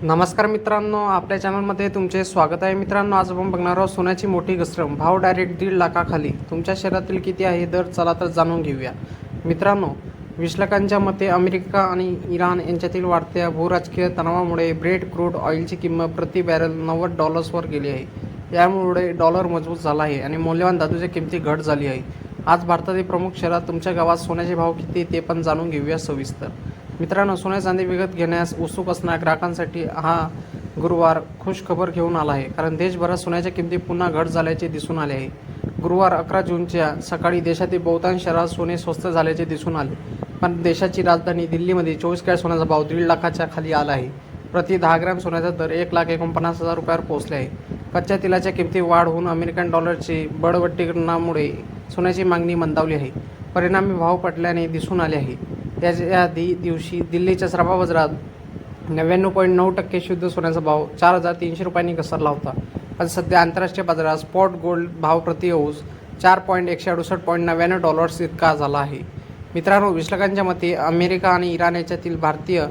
नमस्कार मित्रांनो, आपल्या चॅनलमध्ये तुमचे स्वागत आहे। मित्रांनो, आज आपण बघणार आहोत सोन्याची मोठी घसरण, भाव डायरेक्ट 1.5 लाखाखाली। तुमच्या शहरातील किती आहे दर, चला तर जाणून घेऊया। मित्रांनो, विश्लेषकांच्या मते अमेरिका आणि इराण यांच्यातील वाढत्या भूराजकीय तणावामुळे ब्रेट क्रूड ऑइलची किंमत प्रति बॅरल $90वर गेली आहे। यामुळे डॉलर मजबूत झाला आहे आणि मौल्यवान धातूच्या किमती घट झाली आहे। आज भारतातील प्रमुख शहरात तुमच्या गावात सोन्याचे भाव किती ते पण जाणून घेऊया सविस्तर। मित्रांनो, सोने चांदी विकत घेण्यास उत्सुक असणाऱ्या ग्राहकांसाठी हा गुरुवार खुश खबर घेऊन आला आहे, कारण देशभरात सोन्याच्या किमती पुन्हा घट झाल्याचे दिसून आले आहे। गुरुवार 11 जूनच्या सकाळी देशातील बहुतांश शहरात सोने स्वस्त झाल्याचे दिसून आले, पण देशाची राजधानी दिल्लीमध्ये 24 कॅरेट सोन्याचा भाव 1.5 लाखाच्या खाली आला आहे। प्रति 10 ग्रॅम सोन्याचा दर 1,49,000 रुपयावर पोहोचले आहे। कच्च्या तेलाच्या किमती वाढ होऊन अमेरिकन डॉलरची बळकटीकरणामुळे सोन्याची मागणी मंदावली आहे, परिणामी भाव पडल्याने दिसून आले आहे। त्याच्या दिवशी दिल्लीच्या सराफा बाजारात 99.9% शुद्ध सोन्याचा भाव 4,300 रुपयांनी घसरला होता, पण सध्या आंतरराष्ट्रीय बाजारात स्पॉट गोल्ड भाव प्रति औंस $4.168.99 इतका झाला आहे। मित्रांनो, विश्लेषकांच्या मते अमेरिका आणि इराण यांच्यातील भारतीय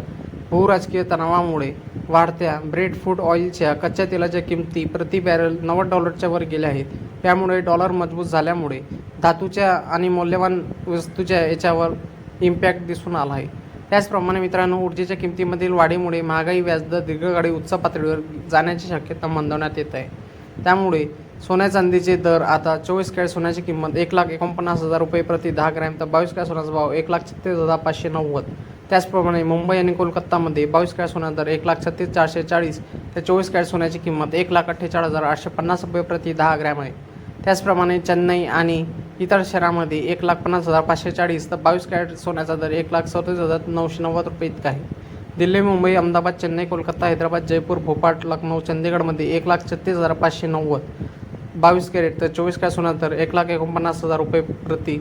भूराजकीय तणावामुळे वाढत्या ब्रेट क्रूड ऑइलच्या कच्च्या तेलाच्या किमती प्रति बॅरल $90च्या वर गेल्या आहेत। त्यामुळे डॉलर मजबूत झाल्यामुळे धातूच्या आणि मौल्यवान वस्तूच्या याच्यावर इम्पॅक्ट दिसून आला आहे। त्याचप्रमाणे मित्रांनो, ऊर्जेच्या किमतीमधील वाढीमुळे महागाई व्याजदर दीर्घकाळी उच्च पातळीवर जाण्याची शक्यता नोंदवण्यात येत आहे। त्यामुळे सोन्या चांदीचे दर आता 24 कॅरेट सोन्याची किंमत 1,49,000 रुपये प्रति 10 ग्रॅम, तर 22 कॅरेट सोन्याचा भाव 1,36,590। त्याचप्रमाणे मुंबई आणि कोलकातामध्ये 22 कॅरेट सोन्याचा दर 1,36,440, तर 24 कॅरेट सोन्याची किंमत 1,48,850 रुपये प्रति 10 ग्रॅम आहे। त्याचप्रमाणे चेन्नई आणि इतर शहरांमध्ये 1,50,540, तर 22 कॅरेट सोन्याचा दर 1,37,990 रुपये इतका आहे। दिल्ली, मुंबई, अहमदाबाद, चेन्नई, कोलकाता, हैदराबाद, जयपूर, भोपाळ, लखनौ, चंदीगडमध्ये 1,36,590, 22 कॅरेट, तर 24 कॅरेट सोन्याचा दर 1,49,000 रुपये प्रति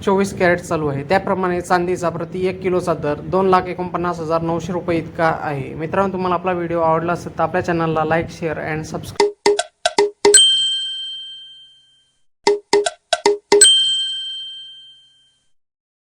24 कॅरेट चालू आहे। त्याप्रमाणे चांदीचा प्रति 1 किलोचा दर 2,49,900 रुपये इतका आहे। मित्रांनो, तुम्हाला आपला व्हिडिओ आवडला असेल तर आपल्या चॅनलला लाईक, शेअर अँड सबस्क्राईब